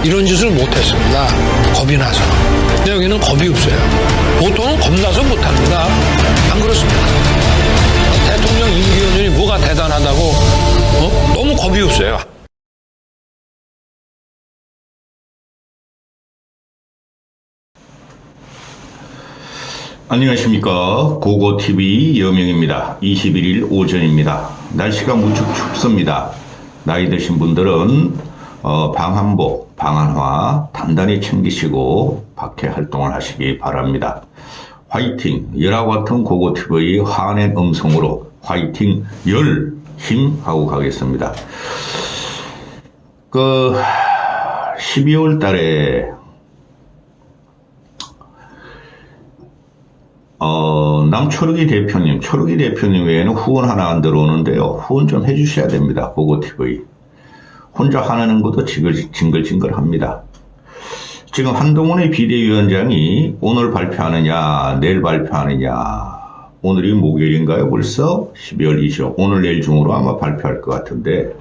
이런 짓을 못했습니다. 겁이 나서. 근데 여기는 겁이 없어요. 보통은 겁나서 못합니다. 안 그렇습니까? 대통령 임기연연이 뭐가 대단하다고 너무 겁이 없어요. 안녕하십니까. 고고TV 여명입니다. 21일 오전입니다. 날씨가 무척 춥습니다. 나이 드신 분들은 방한복, 방한화 단단히 챙기시고 밖에 활동을 하시기 바랍니다. 화이팅! 열하고 같은 고고TV 화낸 음성으로 화이팅! 열! 힘! 하고 가겠습니다. 12월 달에 초록이 대표님 외에는 후원 하나 안 들어오는데요. 후원 좀 해주셔야 됩니다. 고고TV. 혼자 화내는 것도 징글징글 합니다. 지금 한동훈의 비대위원장이 오늘 발표하느냐, 내일 발표하느냐. 오늘이 목요일인가요? 벌써 12월 20일. 오늘 내일 중으로 아마 발표할 것 같은데,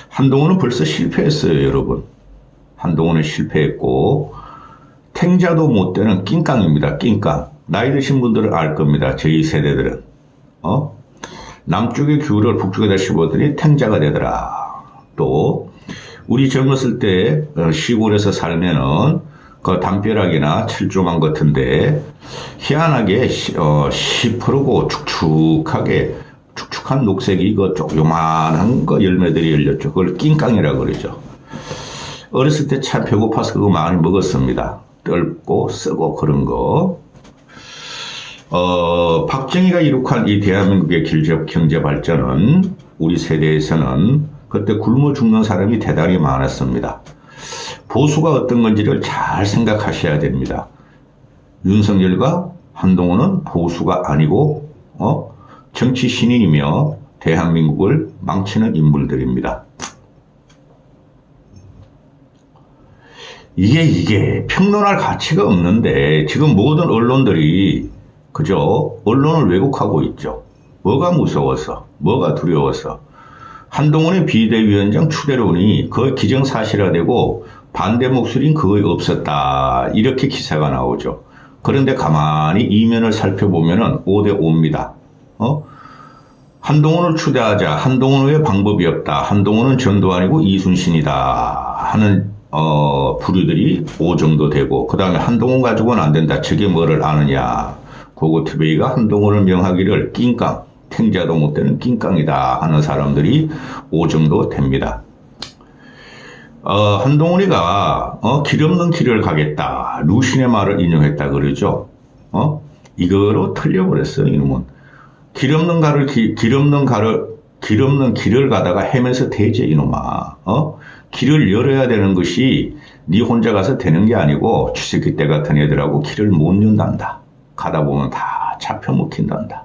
한동훈은 벌써 실패했어요, 여러분. 한동훈은 실패했고, 탱자도 못 되는 낑깡입니다, 낑깡. 나이 드신 분들은 알 겁니다. 저희 세대들은. 남쪽의 귤을 북쪽에다 씹었더니 탱자가 되더라. 또 우리 젊었을 때 시골에서 살면은 그 담벼락이나 철조망 같은데 희한하게 시퍼르고 축축한 녹색이 그 요만한 거 열매들이 열렸죠. 그걸 낑깡이라고 그러죠. 어렸을 때 참 배고파서 그거 많이 먹었습니다. 떫고 쓰고 그런 거. 박정희가 이룩한 이 대한민국의 경제 발전은 우리 세대에서는 그때 굶어 죽는 사람이 대단히 많았습니다. 보수가 어떤 건지를 잘 생각하셔야 됩니다. 윤석열과 한동훈은 보수가 아니고 정치 신인이며 대한민국을 망치는 인물들입니다. 이게 평론할 가치가 없는데 지금 모든 언론들이 그죠? 언론을 왜곡하고 있죠. 뭐가 무서워서, 뭐가 두려워서. 한동훈의 비대위원장 추대론이 거의 기정사실화되고 반대 목소리는 거의 없었다. 이렇게 기사가 나오죠. 그런데 가만히 이면을 살펴보면은 5대 5입니다. 한동훈을 추대하자. 한동훈 외에 방법이 없다. 한동훈은 전두환이고 이순신이다. 하는 부류들이 5 정도 되고, 그 다음에 한동훈 가지고는 안 된다. 저게 뭐를 아느냐. 고고TV가 한동훈을 명하기를 낑깡, 탱자도 못 되는 낑깡이다 하는 사람들이 5 정도 됩니다. 한동훈이가 길 없는 길을 가겠다. 루신의 말을 인용했다 그러죠. 이거로 틀려버렸어요. 이놈은. 길 없는 길을 가다가 헤매서 되지 이놈아. 길을 열어야 되는 것이 네 혼자 가서 되는 게 아니고 주새끼 때 같은 애들하고 길을 못 연단다. 가다 보면 다 잡혀 먹힌단다.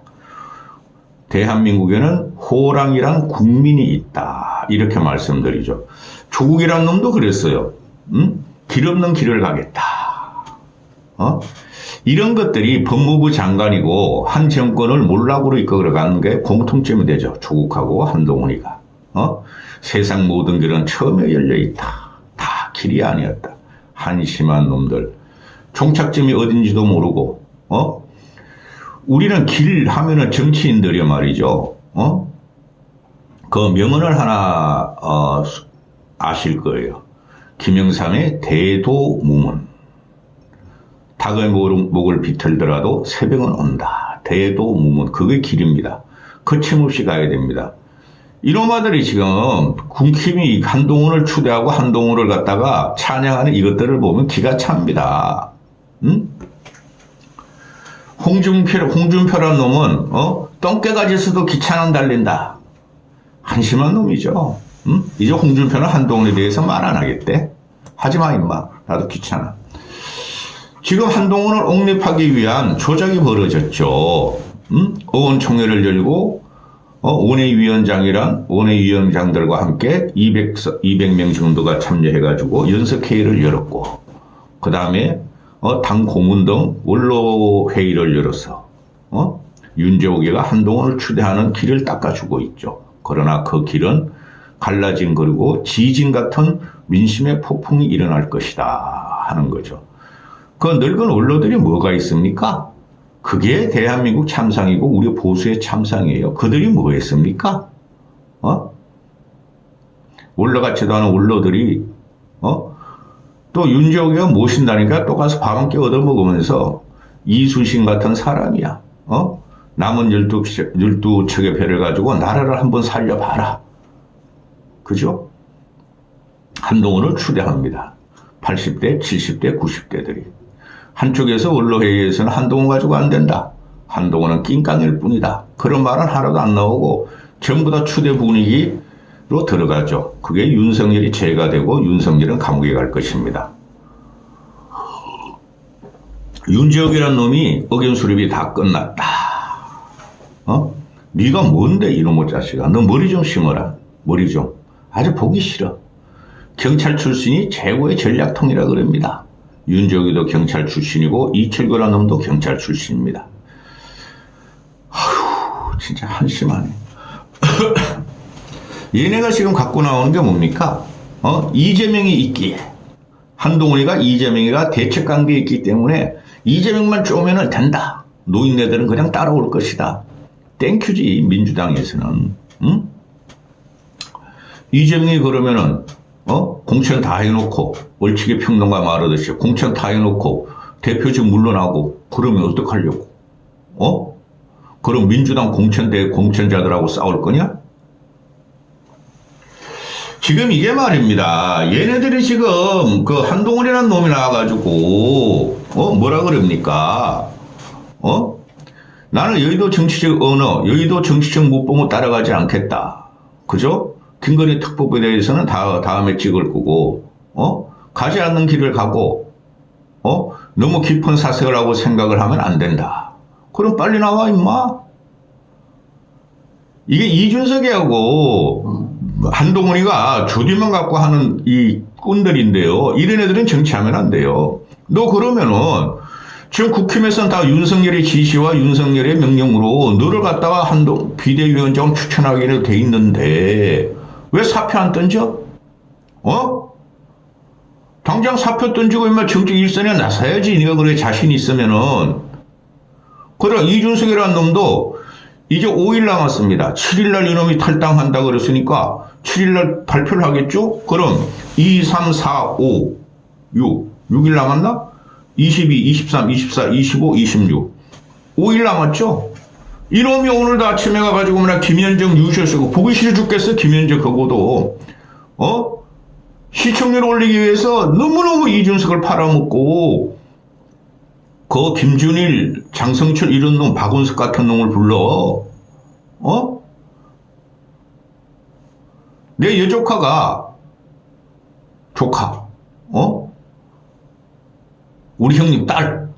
대한민국에는 호랑이란 국민이 있다. 이렇게 말씀드리죠. 조국이란 놈도 그랬어요. 길 없는 길을 가겠다. 이런 것들이 법무부 장관이고 한 정권을 몰락으로 이끌어가는 게 공통점이 되죠. 조국하고 한동훈이가. 세상 모든 길은 처음에 열려있다. 다 길이 아니었다. 한심한 놈들. 종착점이 어딘지도 모르고 우리는 길 하면은 정치인들이 말이죠. 그 명언을 하나 아실 거예요. 김영삼의 대도무문. 닭의 목을 비틀더라도 새벽은 온다. 대도무문. 그게 길입니다. 거침없이 가야 됩니다. 이놈아들이 지금 군킴이 한동훈을 추대하고 한동훈을 갖다가 찬양하는 이것들을 보면 기가 찹니다. 홍준표란 놈은 똥개가지에서도 기차는 달린다. 한심한 놈이죠. 이제 홍준표는 한동훈에 대해서 말 안 하겠대. 하지마 임마. 나도 귀찮아. 지금 한동훈을 옹립하기 위한 조작이 벌어졌죠. 의원총회를 열고 원외위원장들과 함께 200명 정도가 참여해가지고 연석회의를 열었고, 그 다음에 당 고문 등 원로 회의를 열어서 윤재호기가 한동훈을 추대하는 길을 닦아주고 있죠. 그러나 그 길은 갈라진 그리고 지진 같은 민심의 폭풍이 일어날 것이다 하는 거죠. 그 늙은 언론들이 뭐가 있습니까? 그게 대한민국 참상이고 우리 보수의 참상이에요. 그들이 뭐 했습니까? 올라가지도 않은 언론들이 또 윤석열이가 모신다니까 또 가서 밥 한 끼 얻어먹으면서 이순신 같은 사람이야. 남은 12척의 배를 가지고 나라를 한번 살려봐라. 그죠? 한동훈을 추대합니다. 80대, 70대, 90대들이. 한쪽에서 언론회의에서는 한동훈 가지고 안 된다. 한동훈은 낑깡일 뿐이다. 그런 말은 하나도 안 나오고 전부 다 추대 분위기로 들어가죠. 그게 윤석열이 죄가 되고 윤석열은 감옥에 갈 것입니다. 윤지혁이란 놈이 의견 수립이 다 끝났다. 네가 뭔데 이놈의 자식아. 너 머리 좀 심어라. 머리 좀. 아주 보기 싫어. 경찰 출신이 최고의 전략통이라 그럽니다. 윤지혁이도 경찰 출신이고 이철규란 놈도 경찰 출신입니다. 아휴 진짜 한심하네. 얘네가 지금 갖고 나오는 게 뭡니까? 이재명이 있기에 한동훈이가 이재명이가 대척관계에 있기 때문에 이재명만 쪼면은 된다. 노인네들은 그냥 따라올 것이다. 땡큐지 민주당에서는. 응? 이재명이 그러면은 공천 다 해놓고 얼치기 평론가 말하듯이 공천 다 해놓고 대표직 물러나고 그러면 어떡하려고? 그럼 민주당 공천자들하고 싸울 거냐? 지금 이게 말입니다. 얘네들이 지금 그 한동훈이라는 놈이 나와가지고 뭐라 그럽니까? 나는 여의도 정치적 언어, 여의도 정치적 못보고 따라가지 않겠다. 그죠? 김건희 특보에 대해서는 다음에 찍을 거고, 가지 않는 길을 가고, 너무 깊은 사색을 하고 생각을 하면 안 된다. 그럼 빨리 나와, 임마. 이게 이준석이하고 한동훈이가 조디만 갖고 하는 이 꾼들인데요. 이런 애들은 정치하면 안 돼요. 너 그러면은 지금 국힘에서는 다 윤석열의 지시와 윤석열의 명령으로 너를 갖다가 비대위원장 추천하기로 돼 있는데 왜 사표 안 던져? 당장 사표 던지고 임마 정치 일선에 나서야지. 네가 그래 자신 있으면은. 그럼 이준석이라는 놈도 이제 5일 남았습니다. 7일날 이놈이 탈당한다 그랬으니까 7일날 발표를 하겠죠? 그럼 2, 3, 4, 5, 6일 남았나? 22, 23, 24, 25, 26. 5일 남았죠? 이놈이 오늘도 아침에 가가지고 뭐냐 김현정 유셔 쓰고 보기 싫어 죽겠어. 김현정 그거도 시청률 올리기 위해서 너무너무 이준석을 팔아먹고 그 김준일, 장성철 이런 놈, 박원석 같은 놈을 불러. 내 여조카가 조카, 우리 형님 딸.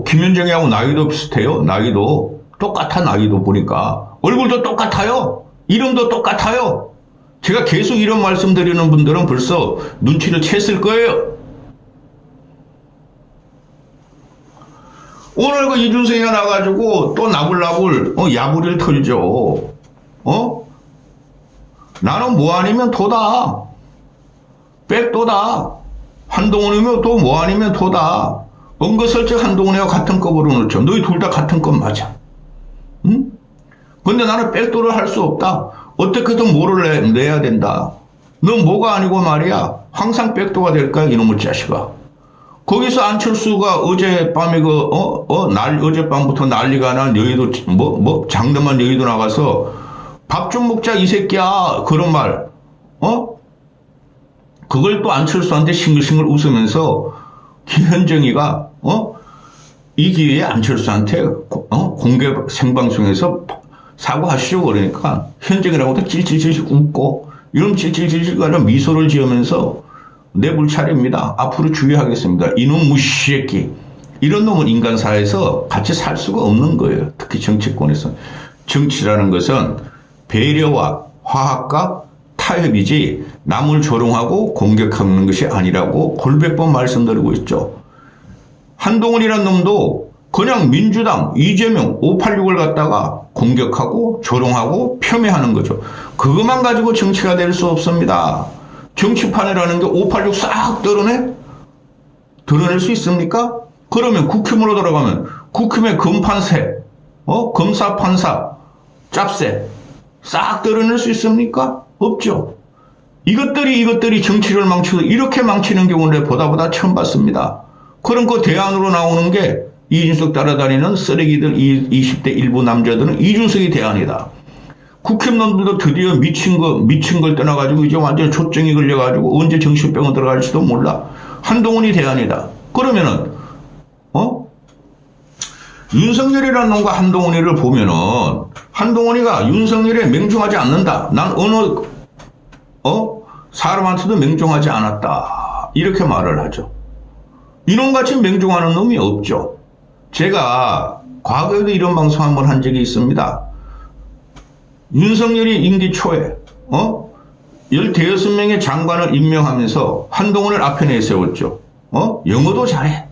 김현정이하고 나이도 비슷해요. 나이도 똑같아. 나이도 보니까 얼굴도 똑같아요. 이름도 똑같아요. 제가 계속 이런 말씀드리는 분들은 벌써 눈치를 챘을 거예요. 오늘 그 이준석이가 나가지고 또 나불나불 야부리를 털죠. 나는 뭐 아니면 도다. 백도다. 한동훈이면 또 뭐 아니면 도다. 은거설적 한동훈이와 같은 급으로 놓죠. 너희 둘 다 같은 급 맞아. 응? 근데 나는 백도를 할 수 없다. 어떻게든 뭐를 내야 된다. 너 뭐가 아니고 말이야. 항상 백도가 될까 이놈의 자식아. 거기서 안철수가 어젯밤에 어젯밤부터 난리가 난 여의도 장담한 여의도 나가서 밥 좀 먹자 이 새끼야. 그런 말. 그걸 또 안철수한테 싱글싱글 웃으면서 김현정이가 이 기회에 안철수한테 공개 생방송에서 사과하시죠. 그러니까 현정이라고도 찔찔찔 웃고 이런 찔찔찔 미소를 지으면서 내볼 차례입니다. 앞으로 주의하겠습니다. 이놈 무시새끼. 이런 놈은 인간사회에서 같이 살 수가 없는 거예요. 특히 정치권에서. 정치라는 것은 배려와 화합과 타협이지 남을 조롱하고 공격하는 것이 아니라고 골백 번 말씀드리고 있죠. 한동훈이라는 놈도 그냥 민주당, 이재명, 586을 갖다가 공격하고 조롱하고 폄훼하는 거죠. 그것만 가지고 정치가 될 수 없습니다. 정치판이라는 게 586 싹 드러낼 수 있습니까? 그러면 국힘으로 돌아가면 국힘의 검판세, 검사, 판사, 짭새 싹 드러낼 수 있습니까? 없죠. 이것들이 정치를 망치고 이렇게 망치는 경우를 보다 처음 봤습니다. 그럼 그 대안으로 나오는 게 이준석 따라다니는 쓰레기들 20대 일부 남자들은 이준석이 대안이다. 국힘놈들도 드디어 미친 걸 떠나가지고 이제 완전 초증이 걸려가지고 언제 정신병원 들어갈지도 몰라. 한동훈이 대안이다. 그러면은 윤석열이라는 놈과 한동훈이를 보면은 한동훈이가 윤석열에 맹종하지 않는다. 난 어느 사람한테도 맹종하지 않았다. 이렇게 말을 하죠. 이놈같이 맹종하는 놈이 없죠. 제가 과거에도 이런 방송 한번 한 적이 있습니다. 윤석열이 임기 초에 15명의 장관을 임명하면서 한동훈을 앞에 내세웠죠. 영어도 잘해.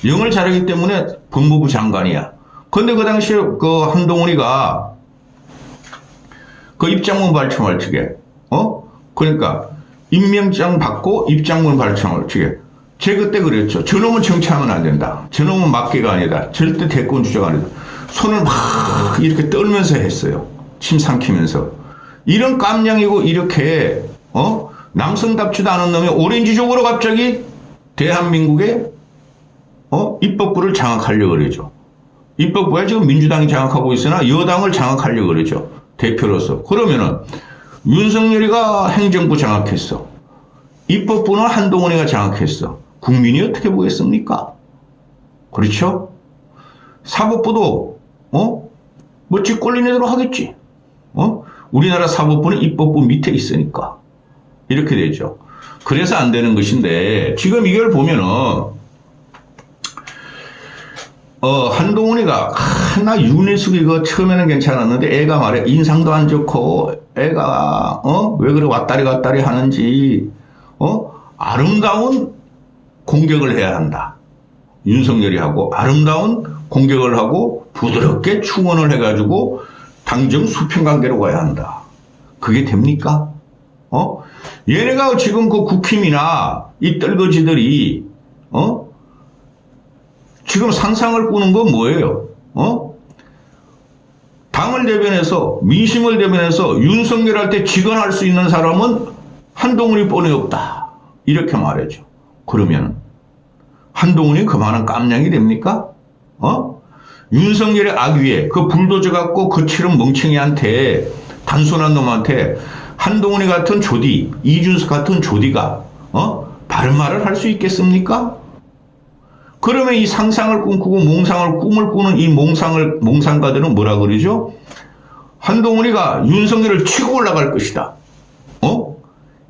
영어를 잘하기 때문에 법무부 장관이야. 근데 그 당시에 그 한동훈이가 그 입장문 발청을 측에 그러니까 임명장 받고 입장문 발청을 측에 제가 그때 그랬죠. 저놈은 정치하면 안 된다. 저놈은 막개가 아니다. 절대 대권 주자가 아니다. 손을 막 이렇게 떨면서 했어요. 침 삼키면서. 이런 깜냥이고 이렇게 남성답지도 않은 놈이 오렌지족으로 갑자기 대한민국의 입법부를 장악하려고 그러죠. 입법부에 지금 민주당이 장악하고 있으나 여당을 장악하려고 그러죠. 대표로서. 그러면은 윤석열이가 행정부 장악했어. 입법부는 한동훈이가 장악했어. 국민이 어떻게 보겠습니까? 그렇죠? 사법부도 뭐 쥐꼴린 애대로 하겠지. 우리나라 사법부는 입법부 밑에 있으니까 이렇게 되죠. 그래서 안 되는 것인데 지금 이걸 보면은 한동훈이가 나 윤일숙이 이거 처음에는 괜찮았는데 애가 말해 인상도 안 좋고 애가 왜 그래 왔다리 갔다리 하는지 아름다운 공격을 해야 한다. 윤석열이 하고 아름다운 공격을 하고 부드럽게 충원을 해가지고 당정 수평관계로 가야 한다. 그게 됩니까? 얘네가 지금 그 국힘이나 이 떨거지들이 지금 상상을 꾸는 건 뭐예요? 당을 대변해서 민심을 대변해서 윤석열한테 직언할 수 있는 사람은 한동훈이 뻔히 없다. 이렇게 말해줘. 그러면 한동훈이 그만한 깜냥이 됩니까? 윤석열의 악위에 그 불도저 갖고 거칠은 멍청이한테 단순한 놈한테 한동훈이 같은 조디, 이준석 같은 조디가 바른 말을 할 수 있겠습니까? 그러면 이 상상을 꿈꾸고 꿈을 꾸는 이 몽상가들은 뭐라 그러죠? 한동훈이가 윤석열을 치고 올라갈 것이다.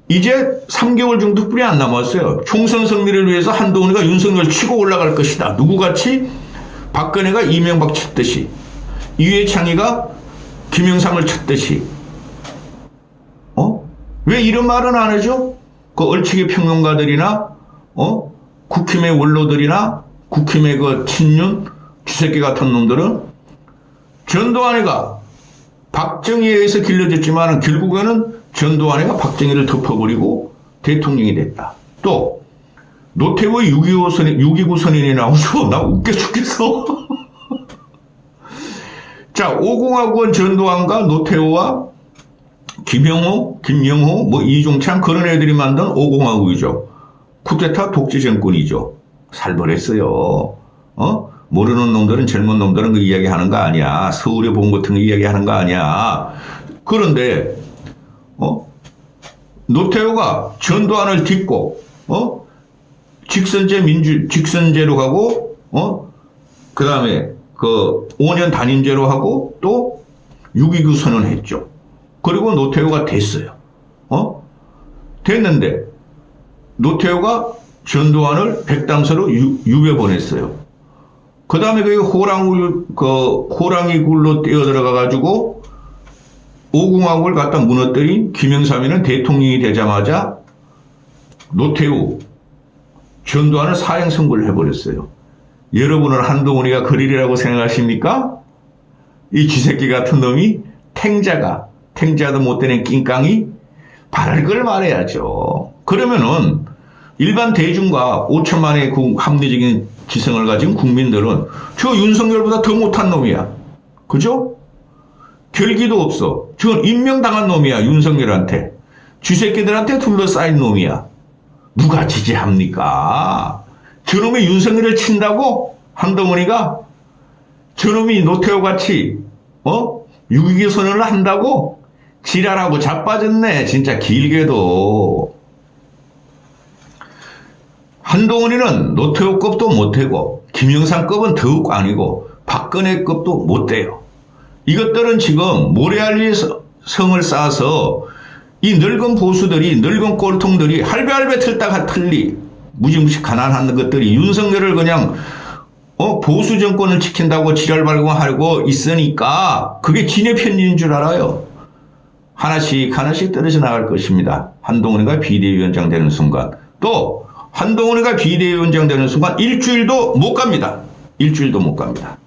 이제 3개월 정도뿐이 안 남았어요. 총선 승리를 위해서 한동훈이가 윤석열을 치고 올라갈 것이다. 누구같이? 박근혜가 이명박 쳤듯이, 이회창이가 김영삼을 쳤듯이. 왜 이런 말은 안 해줘? 그 얼치기 평론가들이나 국힘의 원로들이나 국힘의 그 친윤 주새끼 같은 놈들은 전두환이가 박정희에 의해서 길러졌지만 결국에는 전두환이가 박정희를 덮어버리고 대통령이 됐다. 또 노태우의 6.29 선언이 나오죠. 나 웃겨 죽겠어. 자, 5공화국은 전두환과 노태우와 김영호, 뭐 이종찬 그런 애들이 만든 5공화국이죠. 쿠데타 독재 정권이죠. 살벌했어요. 모르는 놈들은 젊은 놈들은 그 이야기하는 거 아니야. 서울의 봄 같은 거 이야기하는 거 아니야. 그런데 노태우가 전두환을 딛고 직선제로 가고 그 다음에 그 5년 단임제로 하고 또 6.29 선언했죠. 그리고 노태우가 됐어요. 됐는데 노태우가 전두환을 백담서로 유배 보냈어요. 그 다음에 그 호랑이 굴로 뛰어들어가가지고 5공화국을 갖다 무너뜨린 김영삼이는 대통령이 되자마자 노태우, 전두환을 사형 선고를 해버렸어요. 여러분은 한동훈이가 그리리라고 생각하십니까? 이 쥐새끼 같은 놈이 탱자도 못 되는 낑깡이 바를 걸 말해야죠. 그러면은 일반 대중과 5천만의 합리적인 지성을 가진 국민들은 저 윤석열보다 더 못한 놈이야. 그죠? 결기도 없어. 저건 임명당한 놈이야. 윤석열한테. 쥐새끼들한테 둘러싸인 놈이야. 누가 지지합니까? 저놈이 윤석열을 친다고? 한동훈이가? 저놈이 노태우같이 6.25 선언을 한다고? 지랄하고 자빠졌네. 진짜 길게도. 한동훈이는 노태우급도 못되고 김영삼급은 더욱 아니고 박근혜급도 못돼요. 이것들은 지금 모래알리에 성을 쌓아서 이 늙은 보수들이, 늙은 꼴통들이 할배할배 틀다가 틀리 무지무지 가난한 것들이 윤석열을 그냥 보수 정권을 지킨다고 지랄발광하고 있으니까 그게 진의 편리인 줄 알아요. 하나씩 떨어져 나갈 것입니다. 한동훈이가 비대위원장 되는 순간. 또 한동훈이가 비대위원장 되는 순간 일주일도 못 갑니다. 일주일도 못 갑니다.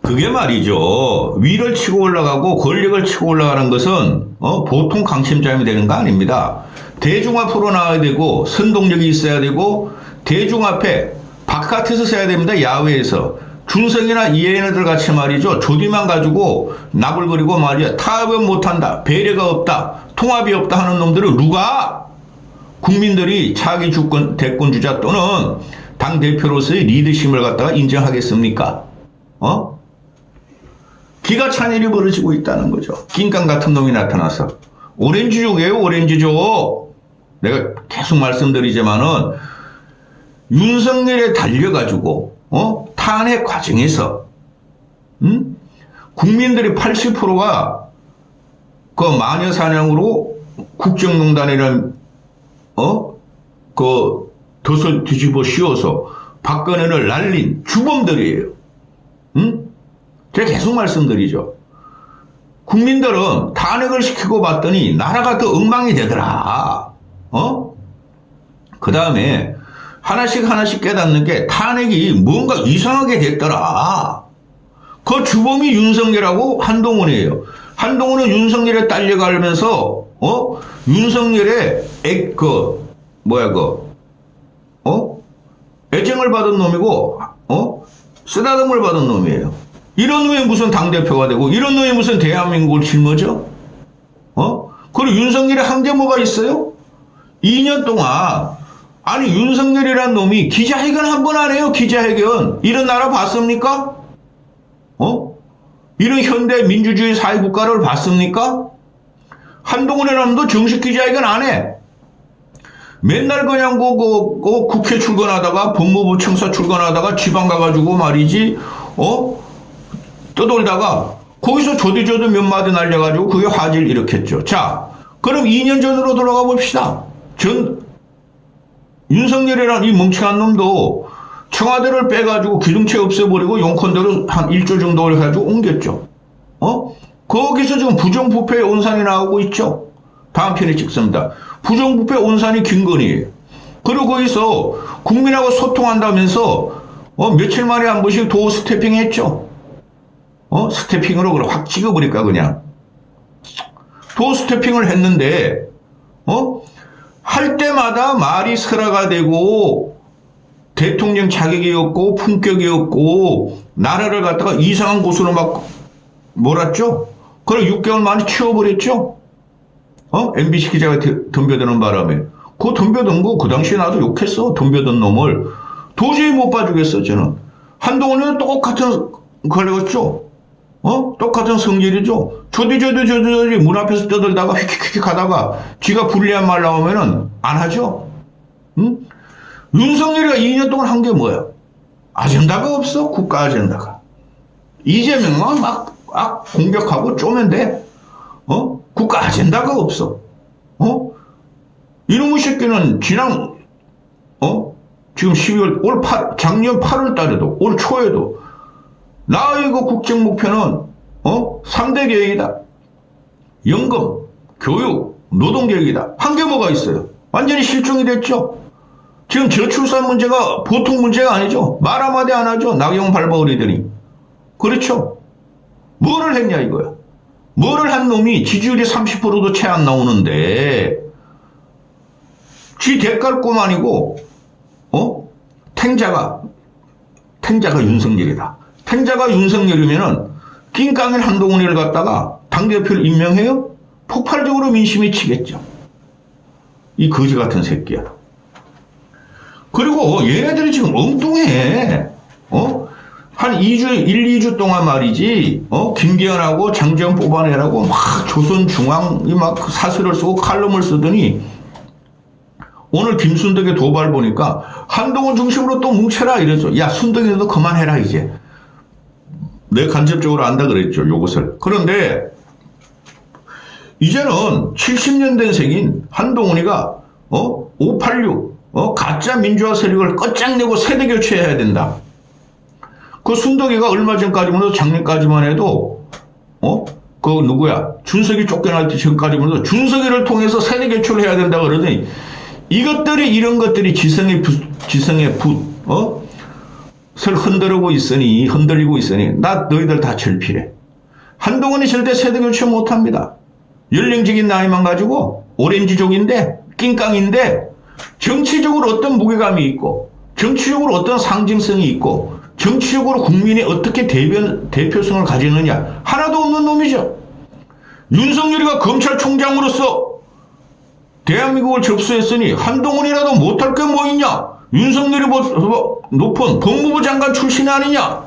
그게 말이죠. 위를 치고 올라가고 권력을 치고 올라가는 것은 보통 강심장이 되는 거 아닙니다. 대중 앞으로 나와야 되고 선동력이 있어야 되고 대중 앞에 바깥에서 서야 됩니다. 야외에서. 준성이나 이해인들 같이 말이죠. 조디만 가지고 나불거리고 말이야. 타협은 못한다. 배려가 없다. 통합이 없다 하는 놈들을 누가 국민들이 차기 주권 대권주자 또는 당대표로서의 리더십을 갖다가 인정하겠습니까? 기가 찬 일이 벌어지고 있다는 거죠. 낑깡 같은 놈이 나타나서. 오렌지족이에요. 오렌지족. 내가 계속 말씀드리지만은 윤석열에 달려가지고 탄핵 과정에서 국민들이 80%가 그 마녀 사냥으로 국정농단이라는 그 덫을 뒤집어 씌워서 박근혜를 날린 주범들이에요. 제가 계속 말씀드리죠. 국민들은 탄핵을 시키고 봤더니 나라가 더 엉망이 되더라. 그 다음에 하나씩 깨닫는 게 탄핵이 뭔가 이상하게 됐더라. 그 주범이 윤석열하고 한동훈이에요. 한동훈은 윤석열에 딸려가면서 윤석열의 애정을 받은 놈이고 쓰다듬을 받은 놈이에요. 이런 놈이 무슨 당대표가 되고 이런 놈이 무슨 대한민국을 짊어져? 그리고 윤석열이 한 게 뭐가 있어요? 2년 동안 아니 윤석열이란 놈이 기자회견 한 번 안 해요. 기자회견. 이런 나라 봤습니까? 이런 현대 민주주의 사회국가를 봤습니까? 한동훈이라는 놈도 정식 기자회견 안 해. 맨날 그냥 국회 출근하다가 법무부 청사 출근하다가 지방 가가지고 말이지 떠돌다가 거기서 조디조디 몇 마디 날려가지고 그게 화제를 일으켰죠. 자, 그럼 2년 전으로 돌아가 봅시다. 윤석열이라는 이 멍청한 놈도 청와대를 빼가지고 기둥채 없애버리고 용컨대로 한 1조 정도 해가지고 옮겼죠. 거기서 지금 부정부패의 온산이 나오고 있죠. 다음 편에 찍습니다. 부정부패 온산이 김건희예요. 그리고 거기서 국민하고 소통한다면서 며칠 만에 한 번씩 도어 스태핑 했죠. 스태핑으로 그래 확 찍어버릴까 그냥. 도어 스태핑을 했는데 할 때마다 말이 설화가 되고 대통령 자격이 없고 품격이 없고 나라를 갖다가 이상한 곳으로 막 몰았죠. 그리고 6개월 만에 치워버렸죠. MBC 기자가 덤벼드는 바람에. 그 덤벼든 거 그 당시에 나도 욕했어. 덤벼든 놈을. 도저히 못 봐주겠어 저는. 한동훈은 똑같은 걸렸죠. 똑같은 성질이죠. 조디 문 앞에서 떠들다가 휙휙휙 가다가 지가 불리한 말 나오면은 안 하죠. 윤석열이가 2년 동안 한 게 뭐야? 아젠다가 없어. 국가 아젠다가. 이재명만 막 공격하고 쪼면 돼. 국가 아젠다가 없어. 이놈의 새끼는 지난 지금 12월 작년 8월 달에도 올 초에도 나 이거 국정 목표는 3대 계획이다. 연금, 교육, 노동 계획이다. 한 게 뭐가 있어요? 완전히 실종이 됐죠. 지금 저출산 문제가 보통 문제가 아니죠. 말 한마디 안 하죠. 나경 밟아버리더니. 그렇죠. 뭐를 했냐 이거야. 뭐를 한 놈이 지지율이 30%도 채 안 나오는데 지 대깔꼼 아니고 탱자가 윤석열이다. 탱자가 윤석열이면은 낑깡인 한동훈이를 갖다가 당대표를 임명해요? 폭발적으로 민심이 치겠죠. 이 거지 같은 새끼야. 그리고 얘네들이 지금 엉뚱해. 한 2주 동안 말이지, 김기현하고 장재원 뽑아내라고 막 조선중앙이 막 사설을 쓰고 칼럼을 쓰더니 오늘 김순덕의 도발 보니까 한동훈 중심으로 또 뭉쳐라 이러죠. 야, 순덕이도 그만해라 이제. 내가 간접적으로 안다 그랬죠, 요것을. 그런데 이제는 70년대생인 한동훈이가 586 가짜 민주화 세력을 끝장내고 세대 교체해야 된다. 그 순덕이가 얼마 전까지만 해도 작년까지만 해도 그 누구야 준석이 쫓겨날 때 전까지만 해도 준석이를 통해서 세대 교체를 해야 된다 그러더니 이런 것들이 지성의 흔들리고 있으니 너희들 다 절필해. 한동훈이 절대 세대 교체 못합니다. 연령적인 나이만 가지고 오렌지족인데 낑깡인데 정치적으로 어떤 무게감이 있고 정치적으로 어떤 상징성이 있고 정치적으로 국민이 어떻게 대표성을 가지느냐 하나도 없는 놈이죠. 윤석열이가 검찰총장으로서 대한민국을 접수했으니 한동훈이라도 못할 게 뭐 있냐. 윤석열이 높은 법무부 장관 출신이 아니냐.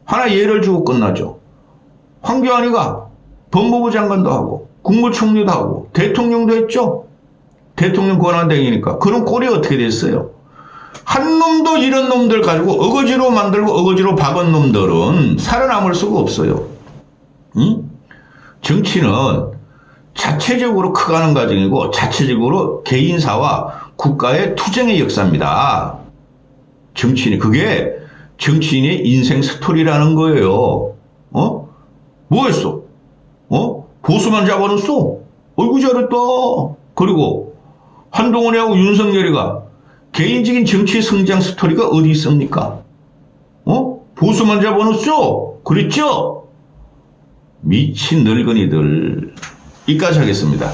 하나 예를 주고 끝나죠. 황교안이가 법무부 장관도 하고 국무총리도 하고 대통령도 했죠. 대통령 권한대행이니까. 그런 꼴이 어떻게 됐어요? 한 놈도 이런 놈들 가지고 어거지로 만들고 어거지로 박은 놈들은 살아남을 수가 없어요. 응? 정치는 자체적으로 커가는 과정이고 자체적으로 개인사와 국가의 투쟁의 역사입니다. 정치인이 그게 정치인의 인생 스토리라는 거예요. 뭐 했어? 보수만 잡아놨어? 어이구 잘했다. 그리고 한동훈이하고 윤석열이가 개인적인 정치 성장 스토리가 어디 있습니까? 보수만 잡아놓죠? 그랬죠? 미친 늙은이들. 이까지 하겠습니다.